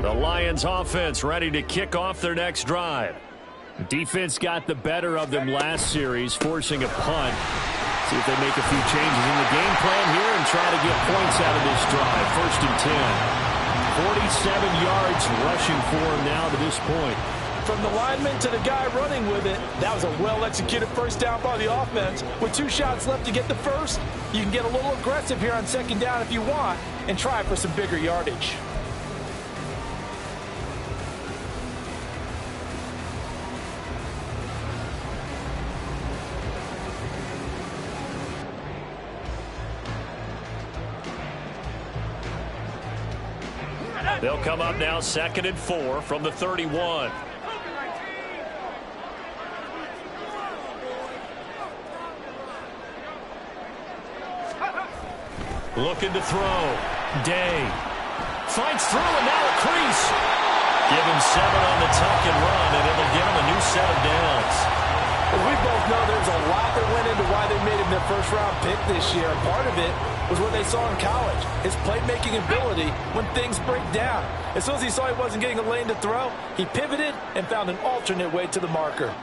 The Lions offense ready to kick off their next drive. Defense got the better of them last series, forcing a punt. See if they make a few changes in the game plan here and try to get points out of this drive. 1st and 10. 47 yards rushing for him now to this point. From the lineman to the guy running with it, that was a well-executed first down by the offense. With 2 shots left to get the first, you can get a little aggressive here on 2nd down if you want and try for some bigger yardage. They'll come up now 2nd and 4 from the 31. Looking to throw. Day. Fights through and now a crease. Give him 7 on the tuck and run, and it'll give him a new set of downs. Well, we both know there's a lot that went into why they made him their first-round pick this year. Part of it was what they saw in college, his playmaking ability when things break down. As soon as he saw he wasn't getting a lane to throw, he pivoted and found an alternate way to the marker.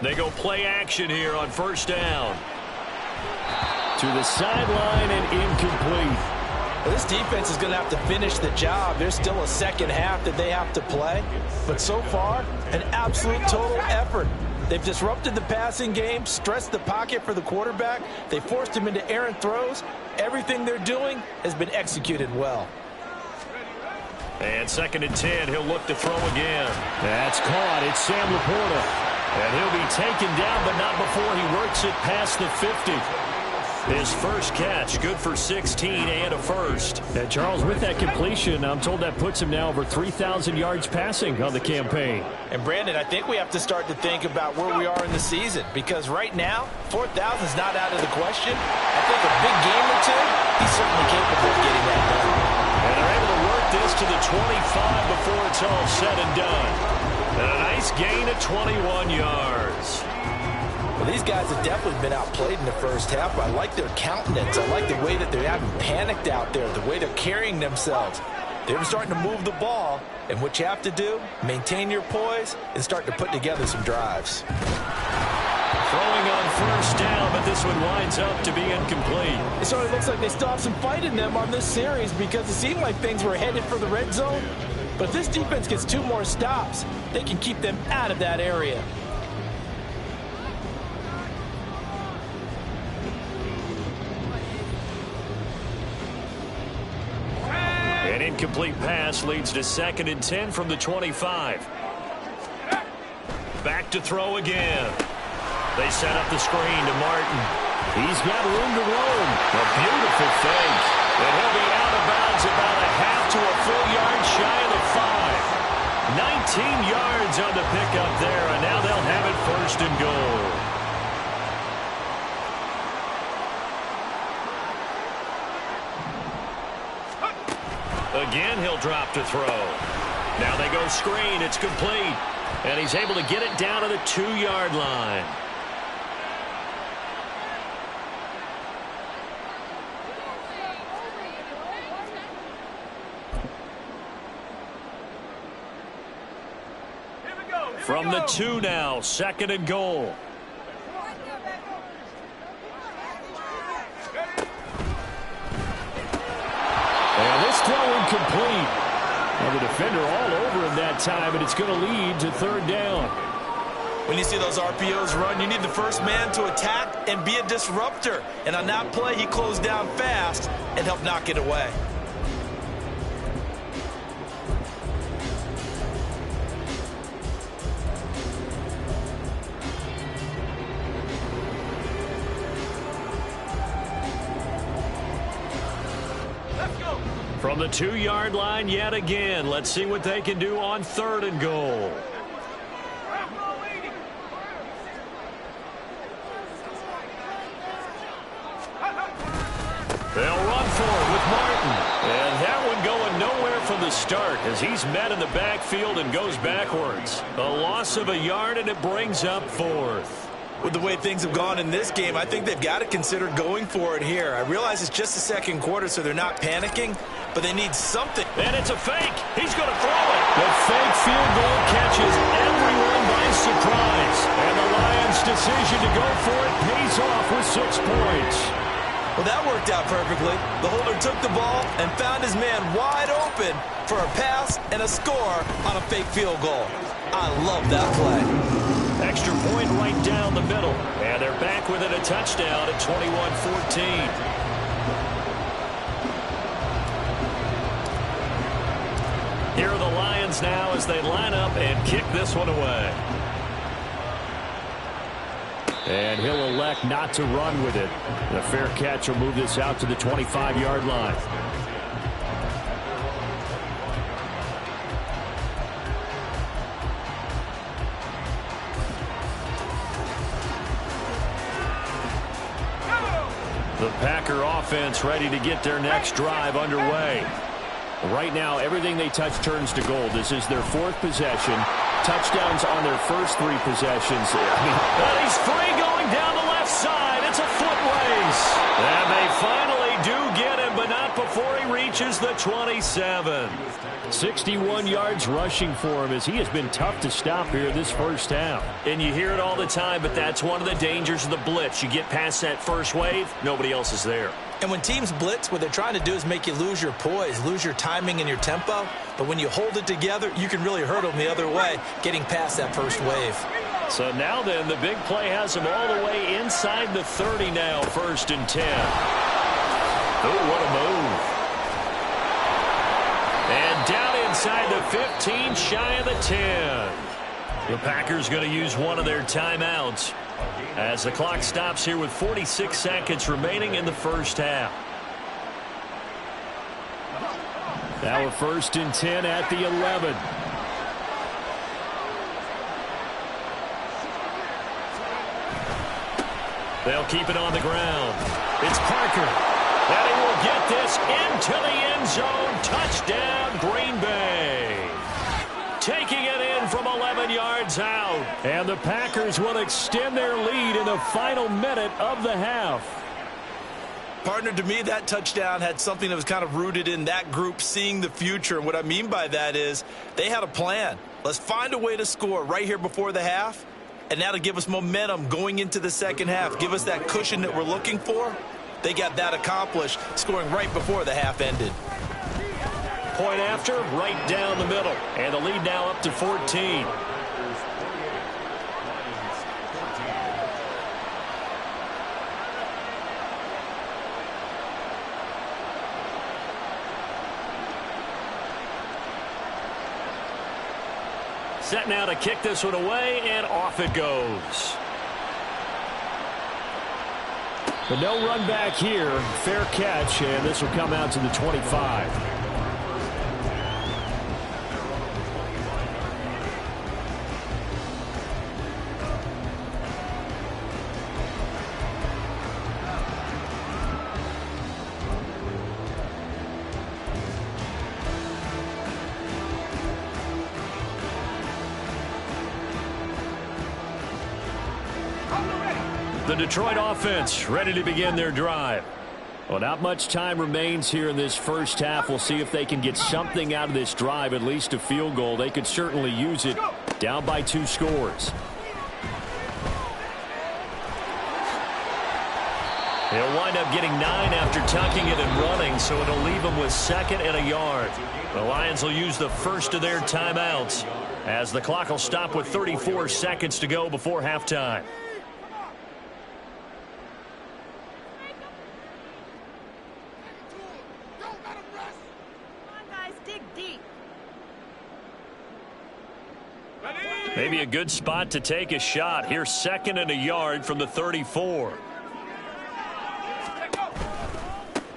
They go play action here on 1st down. To the sideline and incomplete. Well, this defense is going to have to finish the job. There's still a 2nd half that they have to play. But so far, an absolute total effort. They've disrupted the passing game, stressed the pocket for the quarterback. They forced him into errant throws. Everything they're doing has been executed well. And 2nd and 10, he'll look to throw again. That's caught. It's Sam Laporta. And he'll be taken down, but not before he works it past the 50. His first catch, good for 16 and a first. And Charles, with that completion, I'm told that puts him now over 3,000 yards passing on the campaign. And Brandon, I think we have to start to think about where we are in the season, because right now, 4,000 is not out of the question. I think a big game or two, he's certainly capable of getting that done. And they're able to work this to the 25 before it's all said and done. And a nice gain of 21 yards. Well, these guys have definitely been outplayed in the first half. I like their countenance. I like the way that they haven't panicked out there, the way they're carrying themselves. They're starting to move the ball, and what you have to do, maintain your poise and start to put together some drives. Throwing on 1st down, but this one winds up to be incomplete. It sort of looks like they still have some fight in them on this series because it seemed like things were headed for the red zone. But if this defense gets 2 more stops, they can keep them out of that area. An incomplete pass leads to 2nd and 10 from the 25. Back to throw again. They set up the screen to Martin. He's got room to roam. A beautiful fake. And he'll be out of bounds about a half to a full yard shy of the 5. 19 yards on the pickup there, and now they'll have it 1st and goal. Again, he'll drop to throw. Now they go screen. It's complete. And he's able to get it down to the 2-yard line. From the 2 now, 2nd and goal. And this throw incomplete. Well, the defender all over him that time, and it's going to lead to 3rd down. When you see those RPOs run, you need the first man to attack and be a disruptor. And on that play, he closed down fast and helped knock it away. From the 2-yard line yet again. Let's see what they can do on 3rd and goal. They'll run for it with Martin. And that one going nowhere from the start as he's met in the backfield and goes backwards. A loss of a yard, and it brings up 4th. With the way things have gone in this game, I think they've got to consider going for it here. I realize it's just the second quarter, so they're not panicking, but they need something. And it's a fake. He's going to throw it. The fake field goal catches everyone by surprise. And the Lions' decision to go for it pays off with 6 points. Well, that worked out perfectly. The holder took the ball and found his man wide open for a pass and a score on a fake field goal. I love that play. Extra point right down the middle. And they're back within a touchdown at 21-14. Here are the Lions now as they line up and kick this one away. And he'll elect not to run with it. The fair catch will move this out to the 25-yard line. The Packer offense ready to get their next drive underway. Right now, everything they touch turns to gold. This is their 4th possession. Touchdowns on their first 3 possessions. But he's free going down the left side. It's a foot race. And they finally do get him, but not before he reaches the 27. 61 yards rushing for him as he has been tough to stop here this first half. And you hear it all the time, but that's one of the dangers of the blitz. You get past that first wave, nobody else is there. And when teams blitz, what they're trying to do is make you lose your poise, lose your timing and your tempo. But when you hold it together, you can really hurt them the other way, getting past that first wave. So now then, the big play has them all the way inside the 30 now, 1st and 10. Oh, what a move. And down inside the 15, shy of the 10. The Packers going to use one of their timeouts as the clock stops here with 46 seconds remaining in the first half. Now a 1st and 10 at the 11. They'll keep it on the ground. It's Parker. And he will get this into the end zone. Touchdown, Green Bay. Taking it in from 11 yards out. And the Packers will extend their lead in the final minute of the half. Partner, to me, that touchdown had something that was kind of rooted in that group seeing the future. And what I mean by that is they had a plan. Let's find a way to score right here before the half. And now to give us momentum going into the second half, give us that cushion that we're looking for. They got that accomplished, scoring right before the half ended. Point after, right down the middle. And the lead now up to 14. Set now to kick this one away, and off it goes. But no run back here. Fair catch, and this will come out to the 25. The Detroit offense ready to begin their drive. Well, not much time remains here in this first half. We'll see if they can get something out of this drive, at least a field goal. They could certainly use it. Down by 2 scores. He'll wind up getting 9 after tucking it and running, so it'll leave him with 2nd and a yard. The Lions will use the first of their timeouts as the clock will stop with 34 seconds to go before halftime. Maybe a good spot to take a shot. Here's 2nd and a yard from the 34.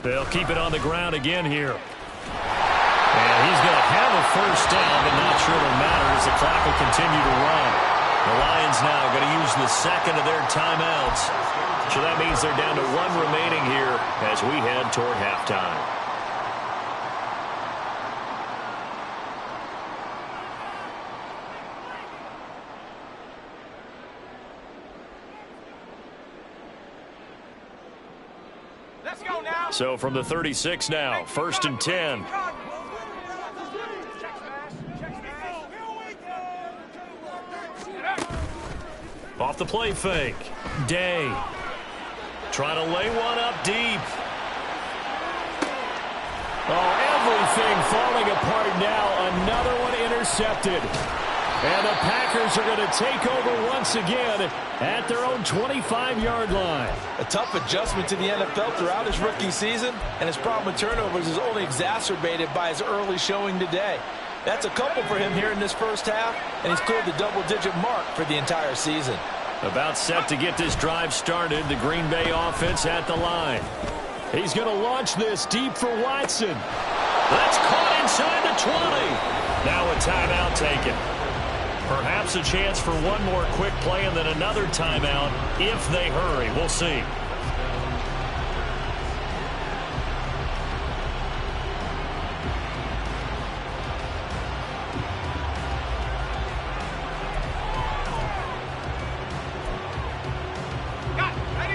They'll keep it on the ground again here. And he's going to have a first down, but not sure it'll matter as the clock will continue to run. The Lions now going to use the 2nd of their timeouts. So that means they're down to 1 remaining here as we head toward halftime. So from the 36 now, 1st and 10. Off the play fake. Day. Trying to lay one up deep. Oh, everything falling apart now. Another one intercepted. And the Packers are going to take over once again at their own 25-yard line. A tough adjustment to the NFL throughout his rookie season, and his problem with turnovers is only exacerbated by his early showing today. That's a couple for him here in this first half, and he's cleared the double-digit mark for the entire season. About set to get this drive started, the Green Bay offense at the line. He's going to launch this deep for Watson. That's caught inside the 20. Now a timeout taken. Perhaps a chance for one more quick play and then another timeout if they hurry. We'll see.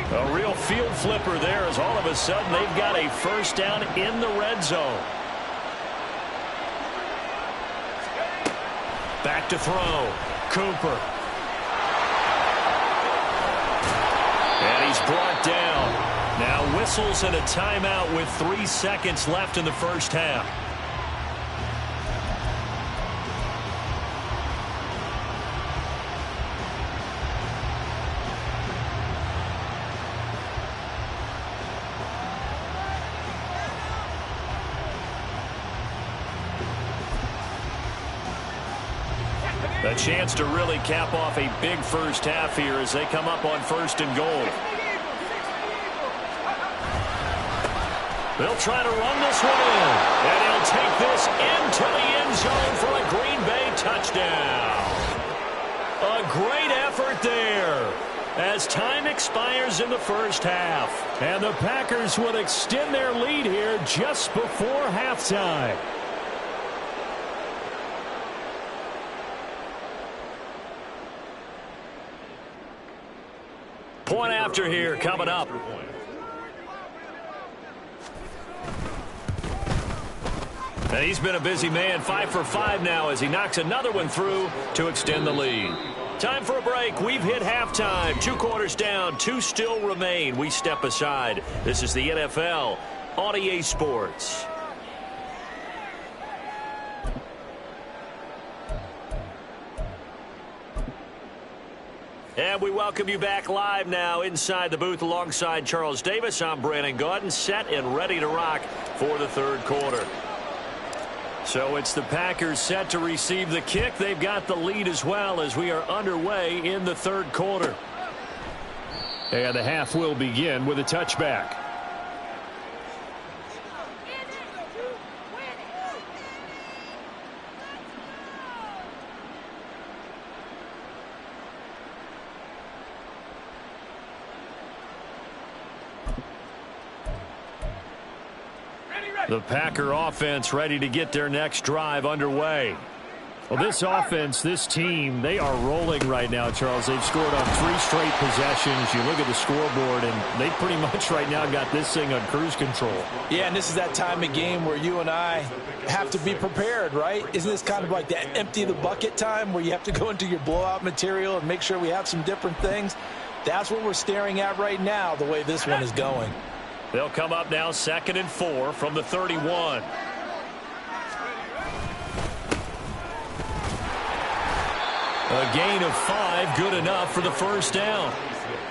A real field flipper there as all of a sudden they've got a first down in the red zone. Back to throw. Cooper. And he's brought down. Now whistles and a timeout with 3 seconds left in the first half. A chance to really cap off a big first half here as they come up on 1st and goal. They'll try to run this one in. And he'll take this into the end zone for a Green Bay touchdown. A great effort there as time expires in the first half. And the Packers would extend their lead here just before halftime. Point after here coming up. And he's been a busy man, 5 for 5 now as he knocks another one through to extend the lead. Time for a break. We've hit halftime. 2 quarters down, 2 still remain. We step aside. This is the NFL on EA Sports. And we welcome you back live now inside the booth alongside Charles Davis. I'm Brandon Gaudin, set and ready to rock for the 3rd quarter. So it's the Packers set to receive the kick. They've got the lead as well as we are underway in the 3rd quarter. And the half will begin with a touchback. The Packer offense ready to get their next drive underway. Well, this offense, this team, they are rolling right now, Charles. They've scored on 3 straight possessions. You look at the scoreboard, and they pretty much right now got this thing on cruise control. Yeah, and this is that time of game where you and I have to be prepared, right? Isn't this kind of like that empty the bucket time where you have to go into your blowout material and make sure we have some different things? That's what we're staring at right now, the way this one is going. They'll come up now 2nd and 4 from the 31. A gain of 5, good enough for the first down.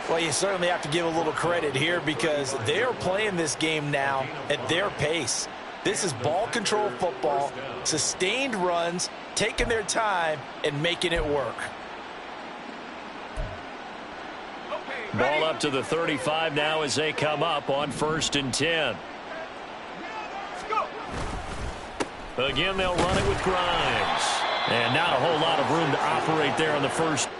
Well, you certainly have to give a little credit here because they are playing this game now at their pace. This is ball control football, sustained runs, taking their time and making it work. Ball up to the 35 now as they come up on 1st and 10. Again, they'll run it with Grimes. And not a whole lot of room to operate there on the first.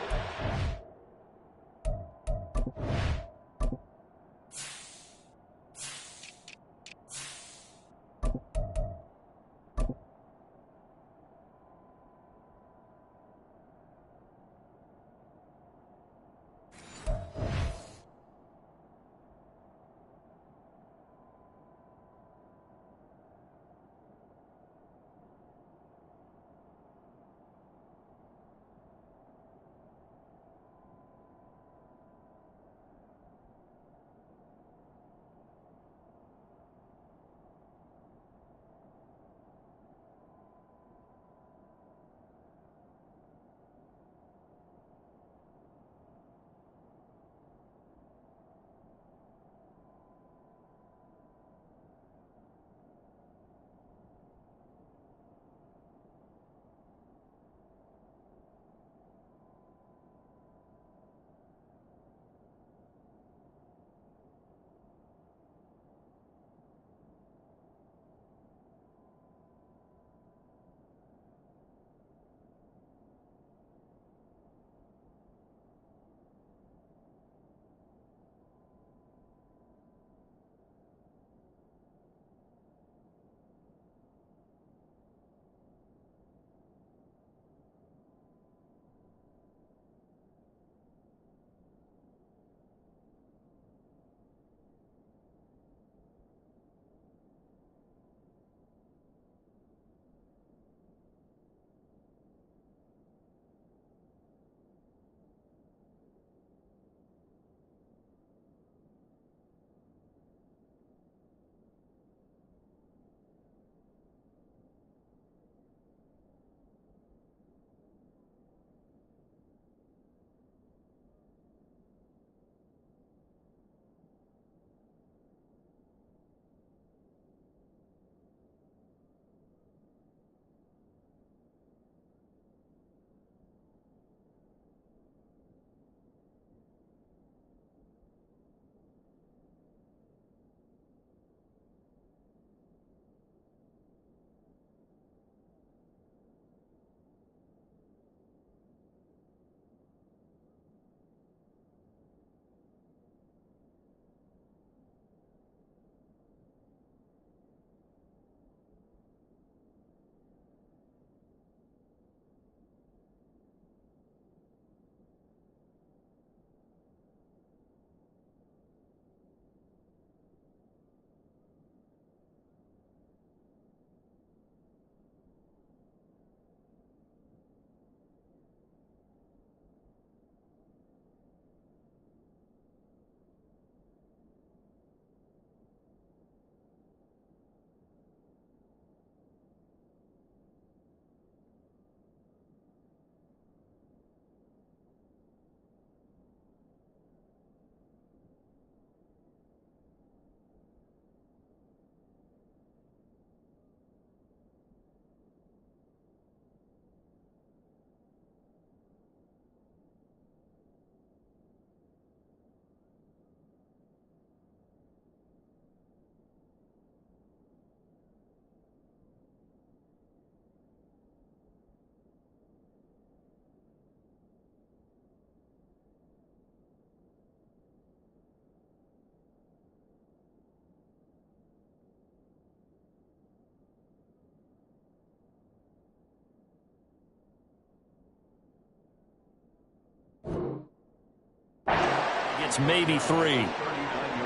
chance, maybe 3.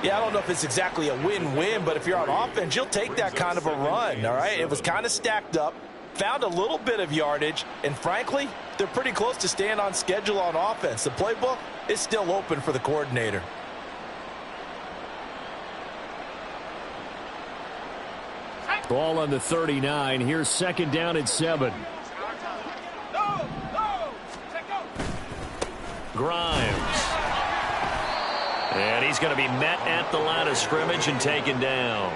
Yeah, I don't know if it's exactly a win-win, but if you're on offense, you'll take that kind of a run, all right? It was kind of stacked up, found a little bit of yardage, and frankly, they're pretty close to staying on schedule on offense. The playbook is still open for the coordinator. Ball on the 39. Here's 2nd down and 7. Grimes. And he's going to be met at the line of scrimmage and taken down.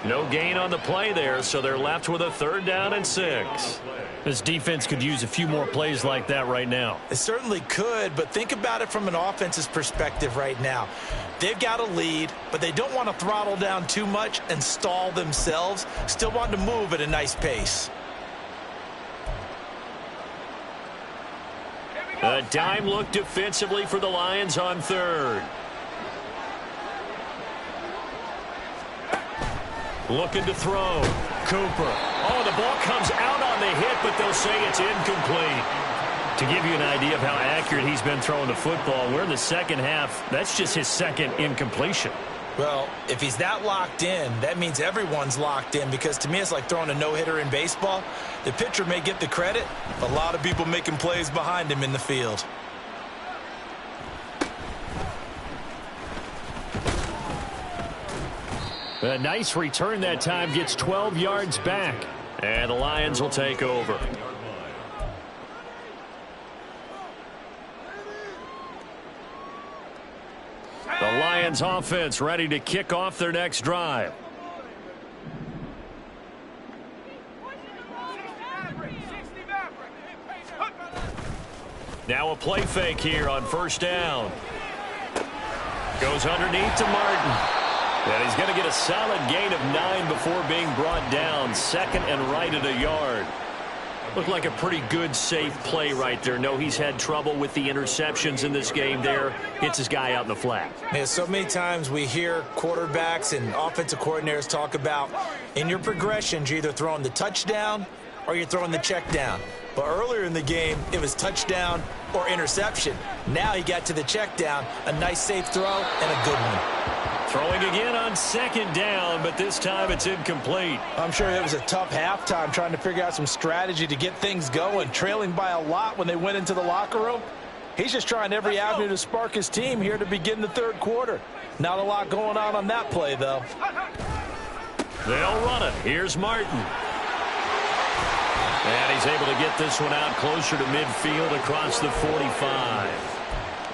No gain on the play there, so they're left with a 3rd down and 6. This defense could use a few more plays like that right now. It certainly could, but think about it from an offense's perspective right now. They've got a lead, but they don't want to throttle down too much and stall themselves. Still want to move at a nice pace. A dime look defensively for the Lions on 3rd. Looking to throw. Cooper. Oh, the ball comes out on the hit, but they'll say it's incomplete. To give you an idea of how accurate he's been throwing the football, we're in the second half. That's just his 2nd incompletion. Well, if he's that locked in, that means everyone's locked in, because to me it's like throwing a no-hitter in baseball. The pitcher may get the credit, a lot of people making plays behind him in the field. A nice return that time, gets 12 yards back. And the Lions will take over. The Lions offense ready to kick off their next drive. Now a play fake here on 1st down. Goes underneath to Martin. And he's going to get a solid gain of 9 before being brought down. 2nd and right at a yard. Looked like a pretty good, safe play right there. No, he's had trouble with the interceptions in this game there. Hits his guy out in the flat. Yeah, so many times we hear quarterbacks and offensive coordinators talk about in your progressions, you're either throwing the touchdown or you're throwing the check down. But earlier in the game, it was touchdown or interception. Now he got to the check down, a nice safe throw and a good one. Throwing again on 2nd down, but this time it's incomplete. I'm sure it was a tough halftime trying to figure out some strategy to get things going, trailing by a lot when they went into the locker room. He's just trying every avenue to spark his team here to begin the 3rd quarter. Not a lot going on that play, though. They'll run it. Here's Martin. And he's able to get this one out closer to midfield across the 45.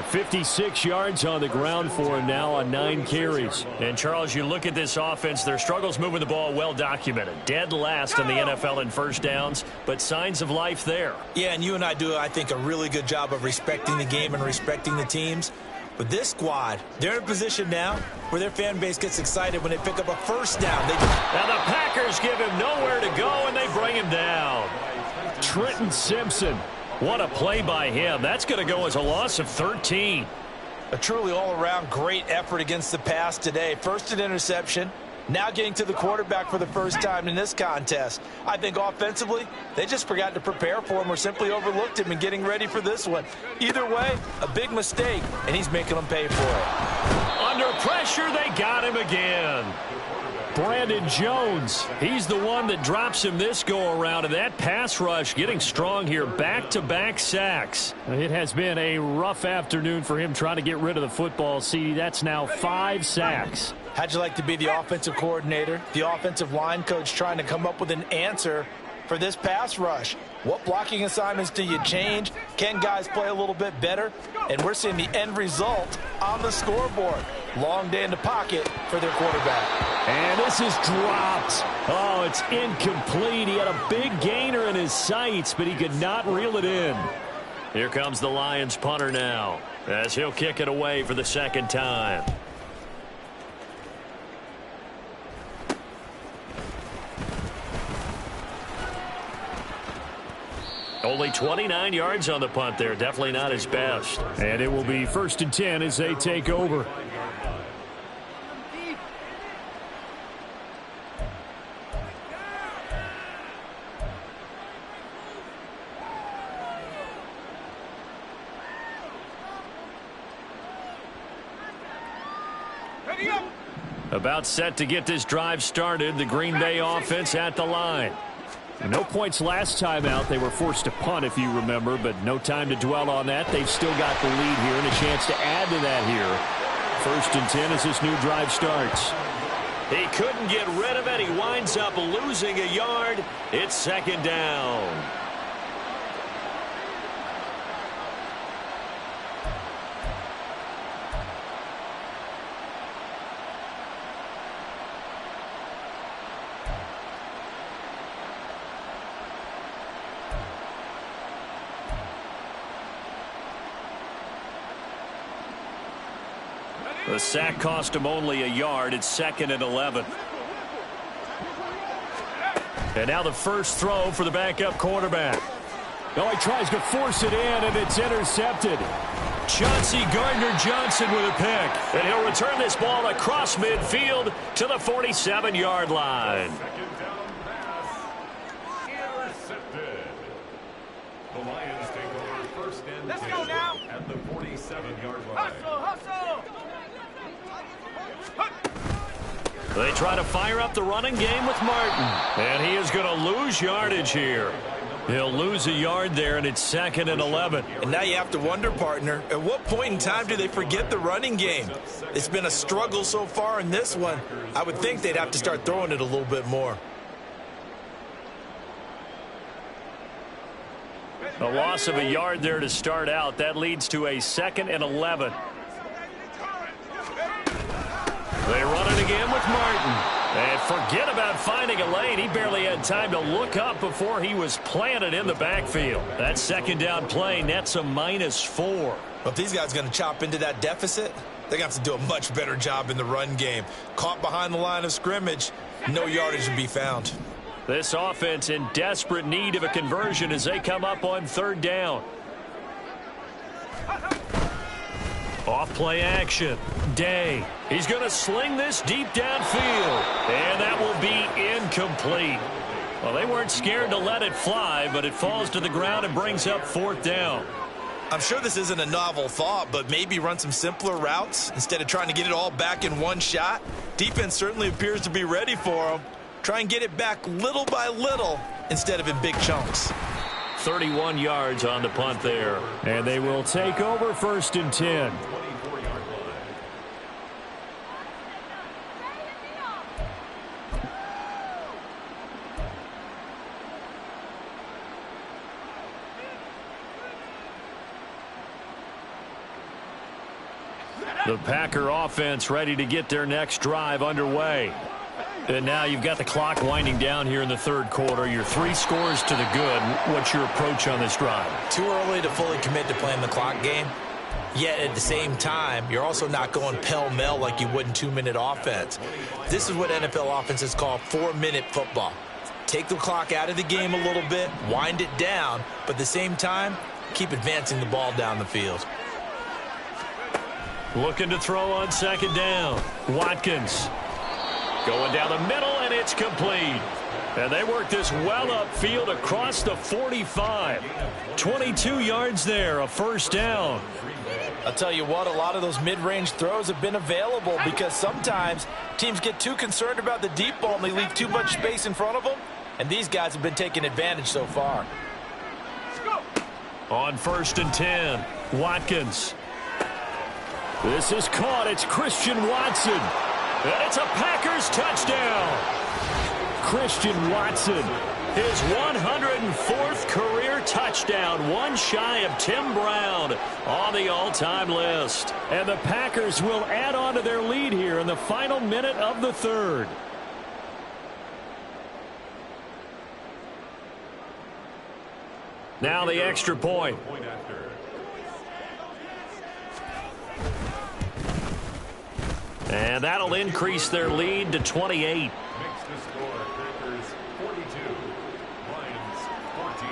56 yards on the ground for him now on 9 carries. And, Charles, you look at this offense, their struggles moving the ball well documented. Dead last in the NFL in 1st downs, but signs of life there. Yeah, and you and I do, I think, a really good job of respecting the game and respecting the teams. But this squad, they're in a position now where their fan base gets excited when they pick up a 1st down. Now the Packers give him nowhere to go, and they bring him down. Trenton Simpson. What a play by him. That's going to go as a loss of 13. A truly all-around great effort against the pass today. 1st interception. Now getting to the quarterback for the 1st time in this contest. I think offensively, they just forgot to prepare for him or simply overlooked him in getting ready for this one. Either way, a big mistake, and he's making them pay for it. Under pressure, they got him again. Brandon Jones, he's the one that drops him this go-around, and that pass rush getting strong here. Back-to-back sacks. It has been a rough afternoon for him trying to get rid of the football. See, that's now 5 sacks. How'd you like to be the offensive coordinator, the offensive line coach trying to come up with an answer for this pass rush? What blocking assignments do you change? Can guys play a little bit better? And we're seeing the end result on the scoreboard. Long day in the pocket for their quarterback. And this is dropped. Oh, it's incomplete. He had a big gainer in his sights, but he could not reel it in. Here comes the Lions punter now, as he'll kick it away for the 2nd time. Only 29 yards on the punt there. Definitely not his best. And it will be 1st and 10 as they take over. About set to get this drive started. The Green Bay offense at the line. No points last time out. They were forced to punt, if you remember, but no time to dwell on that. They've still got the lead here and a chance to add to that here. 1st and 10 as this new drive starts. He couldn't get rid of it. He winds up losing a yard. It's 2nd down. The sack cost him only a yard. It's 2nd and 11. And now the first throw for the backup quarterback. Oh, he tries to force it in, and it's intercepted. Chauncey Gardner-Johnson with a pick. And he'll return this ball across midfield to the 47-yard line. The Lions take over 1st and 10 at the 47-yard line. They try to fire up the running game with Martin. And he is going to lose yardage here. He'll lose a yard there, and it's 2nd and 11. And now you have to wonder, partner, at what point in time do they forget the running game? It's been a struggle so far in this one. I would think they'd have to start throwing it a little bit more. A loss of a yard there to start out. That leads to a 2nd and 11. They run it again with Martin. And forget about finding a lane. He barely had time to look up before he was planted in the backfield. That 2nd down play nets a -4. Well, if these guys are going to chop into that deficit, they're going to have to do a much better job in the run game. Caught behind the line of scrimmage, no yardage to be found. This offense in desperate need of a conversion as they come up on 3rd down. Off play action. Day. He's going to sling this deep downfield. And that will be incomplete. Well, they weren't scared to let it fly, but it falls to the ground and brings up 4th down. I'm sure this isn't a novel thought, but maybe run some simpler routes instead of trying to get it all back in one shot. Defense certainly appears to be ready for them. Try and get it back little by little instead of in big chunks. 31 yards on the punt there. And they will take over 1st and 10. The Packer offense ready to get their next drive underway. And now you've got the clock winding down here in the 3rd quarter. You're 3 scores to the good. What's your approach on this drive? Too early to fully commit to playing the clock game. Yet at the same time, you're also not going pell-mell like you would in 2-minute offense. This is what NFL offenses call 4-minute football. Take the clock out of the game a little bit, wind it down, but at the same time, keep advancing the ball down the field. Looking to throw on 2nd down. Watkins. Going down the middle, and it's complete. And they work this well upfield across the 45. 22 yards there, a 1st down. I'll tell you what, a lot of those mid-range throws have been available because sometimes teams get too concerned about the deep ball and they leave too much space in front of them. And these guys have been taking advantage so far. On 1st and 10, Watkins. This is caught. It's Christian Watson. And it's a Packers touchdown. Christian Watson, his 104th career touchdown, one shy of Tim Brown on the all-time list. And the Packers will add on to their lead here in the final minute of the 3rd. Now the extra point. And that'll increase their lead to 28. Makes the score Packers 42, Lions 14.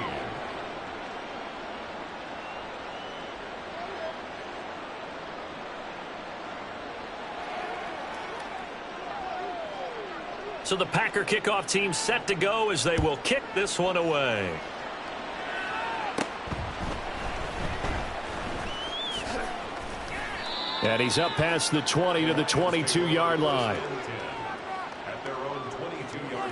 So the Packer kickoff team set to go as they will kick this one away. And he's up past the 20 to the 22-yard line. At their own 22-yard line.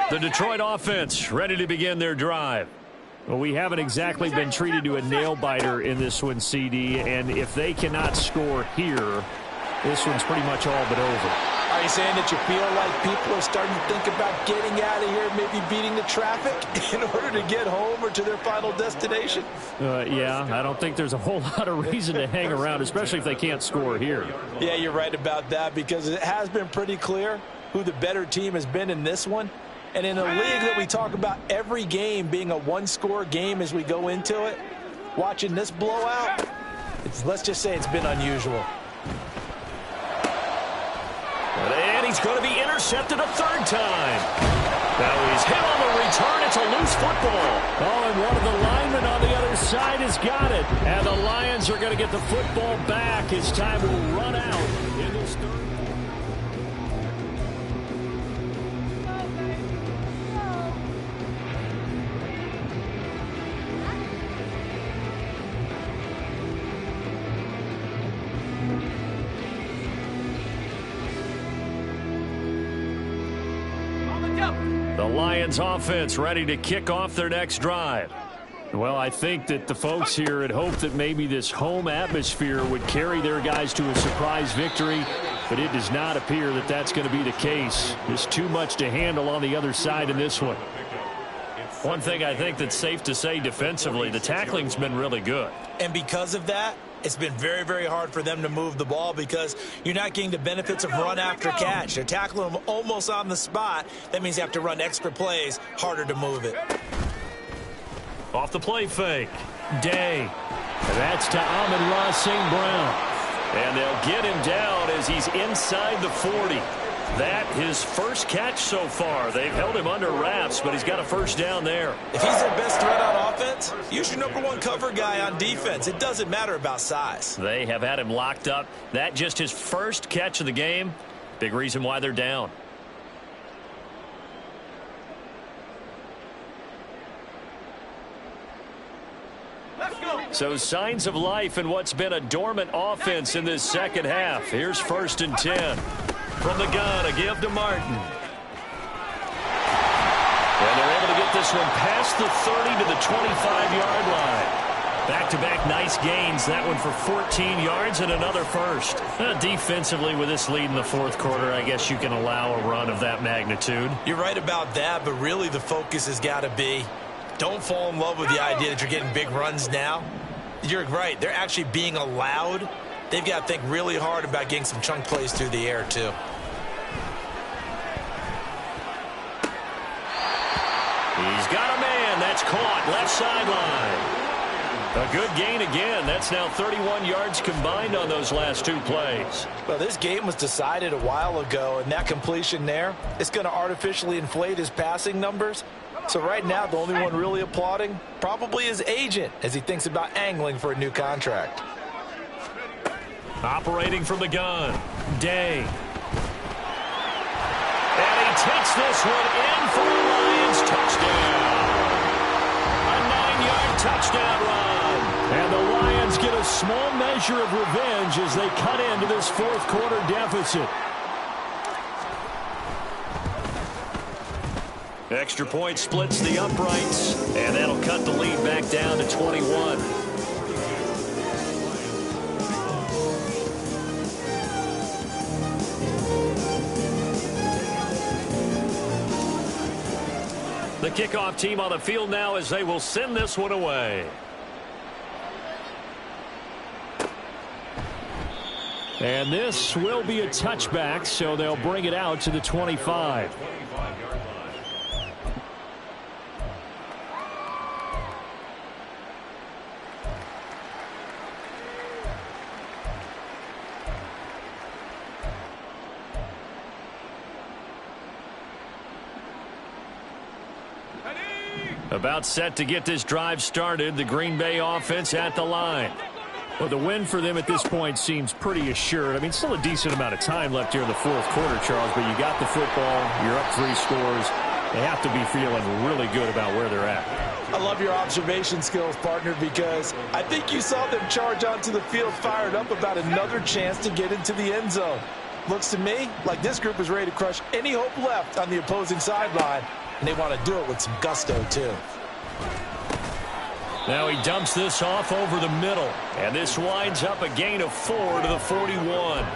The Detroit offense ready to begin their drive. Well, we haven't exactly been treated to a nail-biter in this one, CD, and if they cannot score here, this one's pretty much all but over. Are you saying that you feel like people are starting to think about getting out of here, maybe beating the traffic in order to get home or to their final destination? Yeah, I don't think there's a whole lot of reason to hang around, especially if they can't score here. Yeah, you're right about that, because it has been pretty clear who the better team has been in this one. And in a league that we talk about every game being a one-score game as we go into it, watching this blowout, let's just say it's been unusual. And he's going to be intercepted a third time. Now he's hit on the return. It's a loose football. Oh, and one of the linemen on the other side has got it. And the Lions are going to get the football back. His time will run out in this third. The Lions offense ready to kick off their next drive. Well, I think that the folks here had hoped that maybe this home atmosphere would carry their guys to a surprise victory, but it does not appear that that's going to be the case. There's too much to handle on the other side in this one. One thing I think that's safe to say defensively, the tackling's been really good. And because of that, it's been very, very hard for them to move the ball because you're not getting the benefits of run after catch. They're tackling them almost on the spot. That means you have to run extra plays, harder to move it. Off the play fake. Day. And that's to Amon-Ra St. Brown. And they'll get him down as he's inside the 40. That his first catch so far. They've held him under wraps, but he's got a first down there. If he's their best threat on offense, use your #1 cover guy on defense. It doesn't matter about size. They have had him locked up. That just his first catch of the game. Big reason why they're down. So signs of life in what's been a dormant offense in this second half. Here's 1st and 10. From the gun, a give to Martin. And they're able to get this one past the 30 to the 25-yard line. Back-to-back nice gains. That one for 14 yards and another first. Defensively, with this lead in the fourth quarter, I guess you can allow a run of that magnitude. You're right about that, but really the focus has got to be don't fall in love with the idea that you're getting big runs now. You're right. They're actually being allowed. They've got to think really hard about getting some chunk plays through the air, too. He's got a man. That's caught. Left sideline. A good gain again. That's now 31 yards combined on those last two plays. Well, this game was decided a while ago, and that completion there is going to artificially inflate his passing numbers. So right now, the only one really applauding probably his agent as he thinks about angling for a new contract. Operating from the gun, Day. And he takes this one in for a Lions touchdown. A 9-yard touchdown run. And the Lions get a small measure of revenge as they cut into this fourth quarter deficit. Extra point splits the uprights, and that'll cut the lead back down to 21. The kickoff team on the field now as they will send this one away. And this will be a touchback, so they'll bring it out to the 25. About set to get this drive started, the Green Bay offense at the line. Well, the win for them at this point seems pretty assured. I mean, still a decent amount of time left here in the fourth quarter, Charles, but you got the football, you're up 3 scores. They have to be feeling really good about where they're at. I love your observation skills, partner, because I think you saw them charge onto the field fired up about another chance to get into the end zone. Looks to me like this group is ready to crush any hope left on the opposing sideline, and they want to do it with some gusto, too. Now he dumps this off over the middle, and this winds up a gain of 4 to the 41.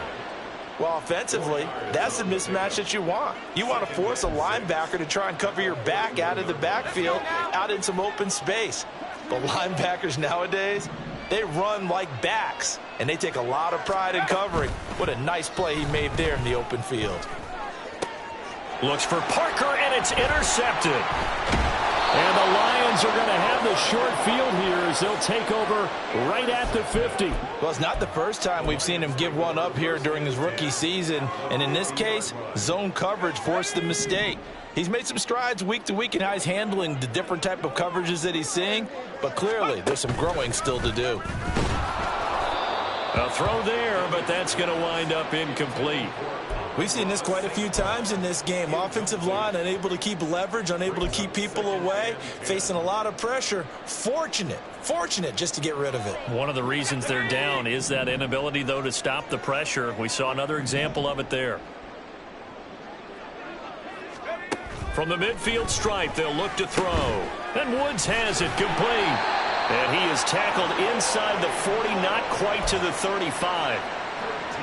Well, offensively, that's the mismatch that you want. You want to force a linebacker to try and cover your back out of the backfield, out in some open space. But linebackers nowadays, they run like backs, and they take a lot of pride in covering. What a nice play he made there in the open field. Looks for Parker, and it's intercepted. And the Lions are going to have the short field here as they'll take over right at the 50. Well, it's not the first time we've seen him give one up here during his rookie season. And in this case, zone coverage forced the mistake. He's made some strides week to week in how he's handling the different type of coverages that he's seeing. But clearly, there's some growing still to do. A throw there, but that's going to wind up incomplete. We've seen this quite a few times in this game. Offensive line unable to keep leverage, unable to keep people away, facing a lot of pressure. Fortunate just to get rid of it. One of the reasons they're down is that inability, though, to stop the pressure. We saw another example of it there. From the midfield stripe, they'll look to throw. And Woods has it complete. And he is tackled inside the 40, not quite to the 35.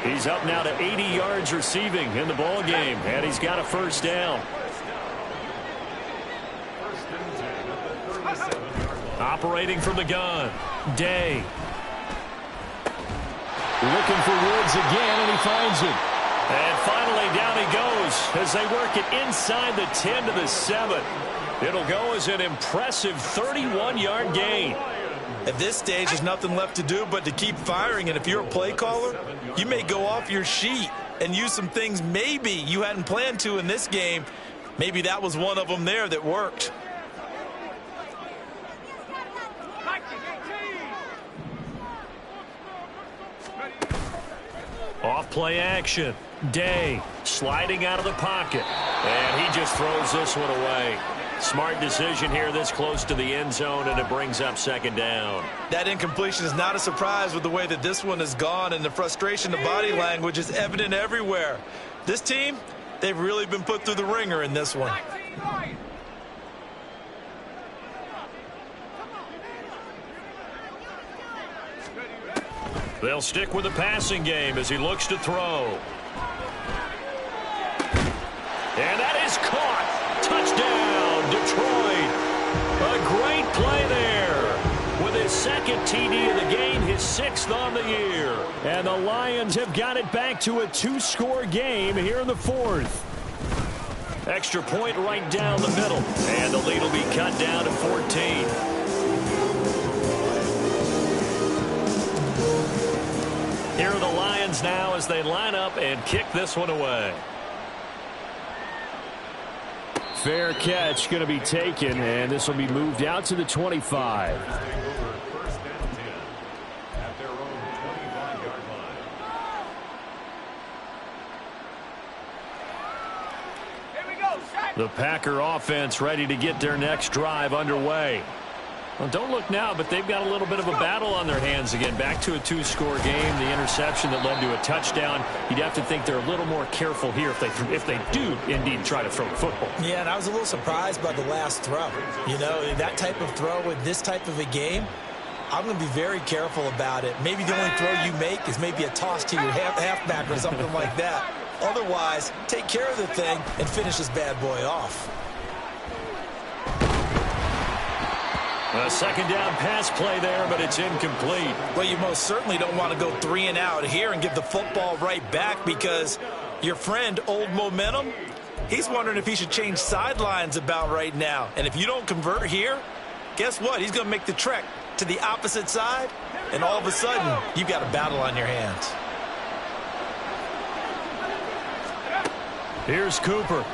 He's up now to 80 yards receiving in the ball game, and he's got a first down. Operating from the gun, Day. Looking for Woods again, and he finds him. And finally down he goes as they work it inside the 10 to the 7. It'll go as an impressive 31-yard gain. At this stage, there's nothing left to do but to keep firing. And if you're a play caller, you may go off your sheet and use some things maybe you hadn't planned to in this game. Maybe that was one of them there that worked. Off play action. Day sliding out of the pocket. And he just throws this one away. Smart decision here this close to the end zone, and it brings up second down. That incompletion is not a surprise with the way that this one has gone, and the frustration, the body language is evident everywhere. This team, they've really been put through the ringer in this one. They'll stick with the passing game as he looks to throw. And that is caught. Touchdown, Detroit. A great play there. With his second TD of the game, his 6th on the year. And the Lions have got it back to a 2-score game here in the 4th. Extra point right down the middle. And the lead will be cut down to 14. Here are the Lions now as they line up and kick this one away. Fair catch going to be taken, and this will be moved out to the 25. The Packer offense ready to get their next drive underway. Well, don't look now, but they've got a little bit of a battle on their hands again. Back to a 2-score game. The interception that led to a touchdown. You'd have to think they're a little more careful here if they do indeed try to throw the football. Yeah, and I was a little surprised by the last throw. You know, that type of throw in this type of a game, I'm going to be very careful about it. Maybe the only throw you make is maybe a toss to your halfback or something like that. Otherwise, take care of the thing and finish this bad boy off. A second down pass play there, but it's incomplete. Well, you most certainly don't want to go 3 and out here and give the football right back, because your friend, Old Momentum, he's wondering if he should change sidelines about right now. And if you don't convert here, guess what? He's going to make the trek to the opposite side, and all of a sudden, you've got a battle on your hands. Here's Cooper.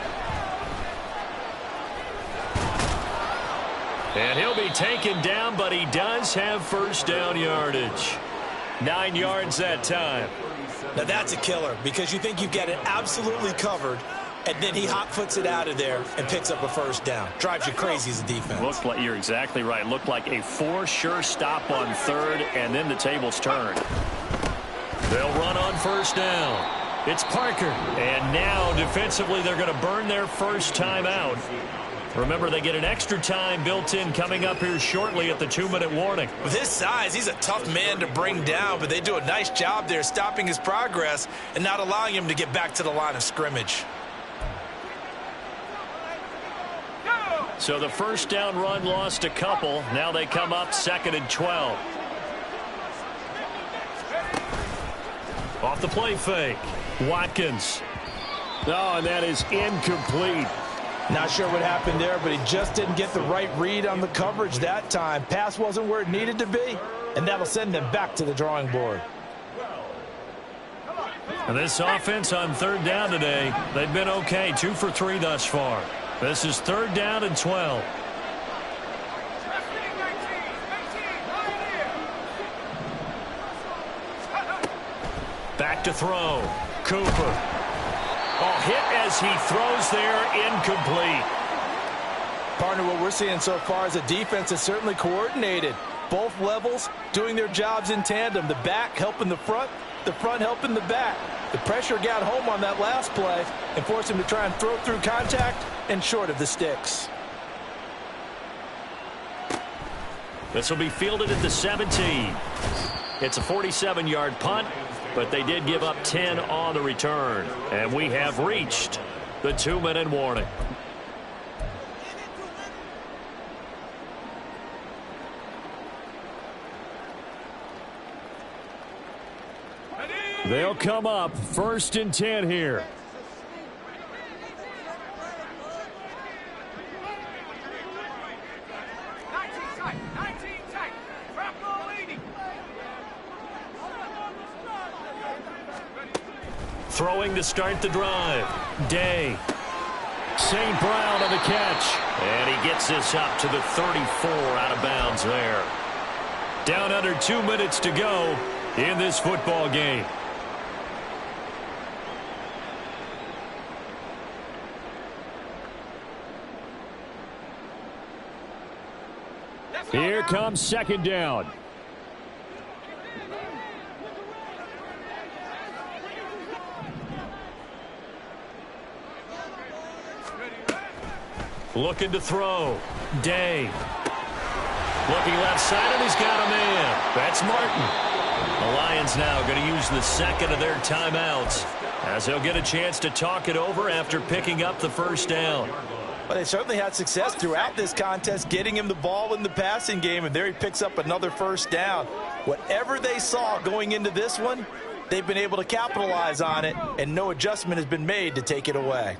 And he'll be taken down, but he does have first down yardage. 9 yards that time. Now that's a killer because you think you've got it absolutely covered, and then he hot-foots it out of there and picks up a first down. Drives you crazy as a defense. Looked like, you're exactly right. Looked like a for-sure stop on third, and then the tables turned. They'll run on first down. It's Parker. And now, defensively, they're going to burn their first time out. Remember, they get an extra time built in coming up here shortly at the 2-minute warning. With his size, he's a tough man to bring down, but they do a nice job there stopping his progress and not allowing him to get back to the line of scrimmage. So the first down run lost a couple. Now they come up 2nd and 12. Off the play fake. Watkins. Oh, and that is incomplete. Not sure what happened there, but he just didn't get the right read on the coverage that time. Pass wasn't where it needed to be, and that'll send them back to the drawing board. And this offense on 3rd down today, they've been okay. 2 for 3 thus far. This is 3rd down and 12. Back to throw. Cooper. Oh, hit as he throws there, incomplete. Partner, what we're seeing so far is a defense that's certainly coordinated. Both levels doing their jobs in tandem. The back helping the front helping the back. The pressure got home on that last play and forced him to try and throw through contact and short of the sticks. This will be fielded at the 17. It's a 47-yard punt, but they did give up 10 on the return. And we have reached the 2-minute warning. They'll come up 1st and 10 here. Throwing to start the drive. Day. St. Brown on the catch. And he gets this up to the 34 out of bounds there. Down under 2 minutes to go in this football game. Here comes 2nd down. Looking to throw. Day. Looking left side, and he's got a man. That's Martin. The Lions now going to use the 2nd of their timeouts as they'll get a chance to talk it over after picking up the first down. Well, they certainly had success throughout this contest, getting him the ball in the passing game, and there he picks up another first down. Whatever they saw going into this one, they've been able to capitalize on it, and no adjustment has been made to take it away.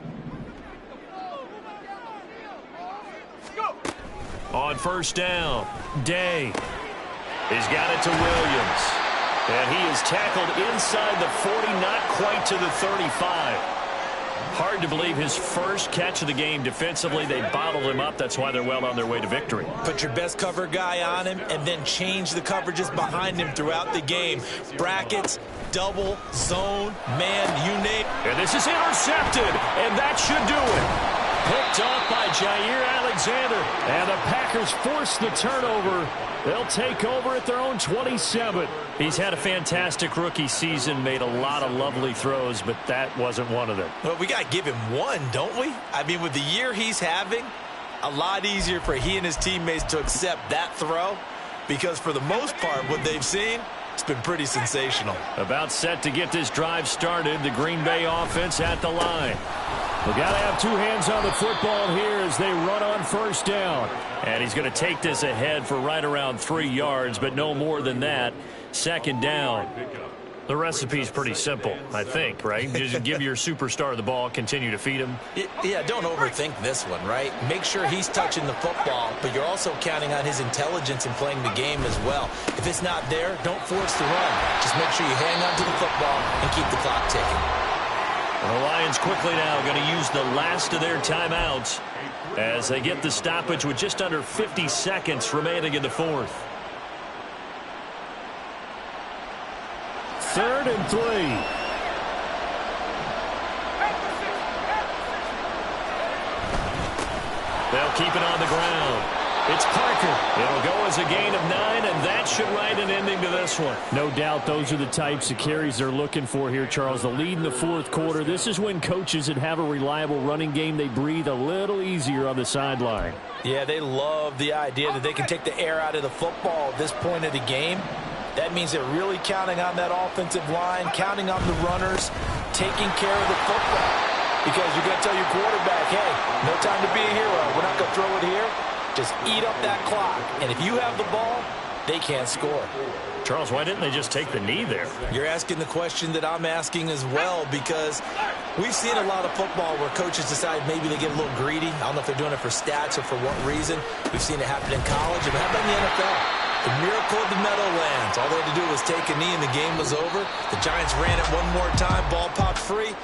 On first down, Day. He's got it to Williams. And he is tackled inside the 40, not quite to the 35. Hard to believe his first catch of the game defensively. They bottled him up. That's why they're well on their way to victory. Put your best cover guy on him and then change the coverages behind him throughout the game. Brackets, double, zone, man, you name it. And this is intercepted, and that should do it. Picked off by Jair Alexander. And the Packers force the turnover. They'll take over at their own 27. He's had a fantastic rookie season, made a lot of lovely throws, but that wasn't one of them. Well, we got to give him one, don't we? I mean, with the year he's having, a lot easier for he and his teammates to accept that throw because for the most part, what they've seen, it's been pretty sensational. About set to get this drive started, the Green Bay offense at the line. We got to have 2 hands on the football here as they run on first down. And he's going to take this ahead for right around 3 yards, but no more than that. 2nd down. The recipe's pretty simple, I think, right? Just give your superstar the ball, continue to feed him. Yeah, don't overthink this one, right? Make sure he's touching the football, but you're also counting on his intelligence in playing the game as well. If it's not there, don't force the run. Just make sure you hang on to the football and keep the clock ticking. The Lions quickly now going to use the last of their timeouts as they get the stoppage with just under 50 seconds remaining in the fourth. 3rd and 3. They'll keep it on the ground. It's Parker. It'll go as a gain of 9, and that should write an ending to this one. No doubt those are the types of carries they're looking for here, Charles. The lead in the fourth quarter. This is when coaches that have a reliable running game, they breathe a little easier on the sideline. Yeah, they love the idea that they can take the air out of the football at this point of the game. That means they're really counting on that offensive line, counting on the runners, taking care of the football. Because you're going to tell your quarterback, hey, no time to be a hero. We're not going to throw it here. Just eat up that clock. And if you have the ball, they can't score. Charles, why didn't they just take the knee there? You're asking the question that I'm asking as well, because we've seen a lot of football where coaches decide maybe they get a little greedy. I don't know if they're doing it for stats or for what reason. We've seen it happen in college. And how about in the NFL? The miracle of the Meadowlands. All they had to do was take a knee and the game was over. The Giants ran it one more time. Ball popped free.